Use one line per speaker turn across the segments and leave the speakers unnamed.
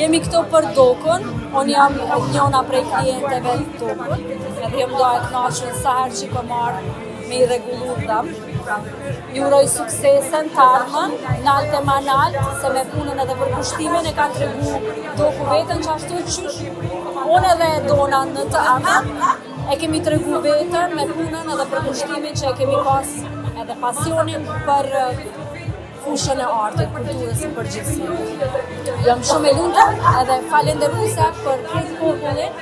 Jemi këto për Dokën, unë jam njëna prej klienteve të Dokën, edhe jam do e kënaqur sa herë që po marr me i rregullu them. Ju uroj suksesen të ardhmen, nalt e manalt, se me punën edhe për kushtimin e kanë tregu Doku veten që ashtu qysh. Unë edhe dona në të ardhmen, e kemi tregu veten me punën edhe për kushtimin që e kemi pas edhe pasionin për fushën e artit, kulturës së përgjithësi. Jam shumë e lumtur edhe falenderuese për këtë popullin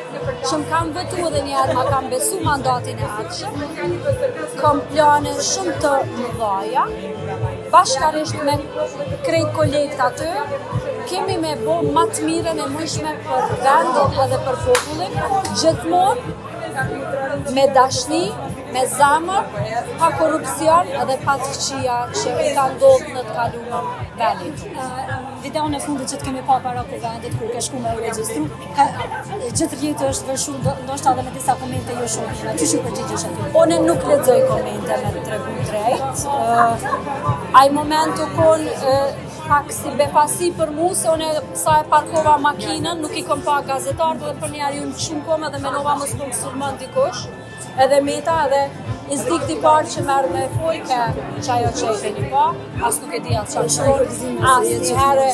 që më kanë votu edhe një herë ma kanë besu mandatin e ardhshëm. Kam plane shumë të mëdha, bashkarisht me krejt kolegët aty, kemi me bo më të mirën e mundshme për vendin edhe për popullin, gjithmonë me dashni, me zemër, pa korupcion edhe pa të këqia që i ka ndodhur në të kaluar vendit.
Videon e fundit që të kemi pa para vendit kur ke shku me u regjistru, gjithë rjetë është vërshu ndoshta edhe me disa komente jo shumë mira. Çu ju përgjigjesh aty?
Unë nuk lexoj komente me tregu drejt. Ai moment u kon pak si befasi për mu, se unë sa e parkova makinën, nuk i kom pa gazetarët dhe për njerë ju në qumë kom edhe menova mos më sulmon dikush. Edhe meta edhe instikti parë që merr me folke që ajo që e keni pa, as nuk e di as çfarë shkruaj, as një herë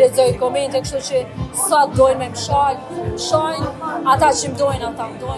lexoj komente, kështu që sa dojnë me mshal, shojnë, ata që më dojnë, ata më dojnë.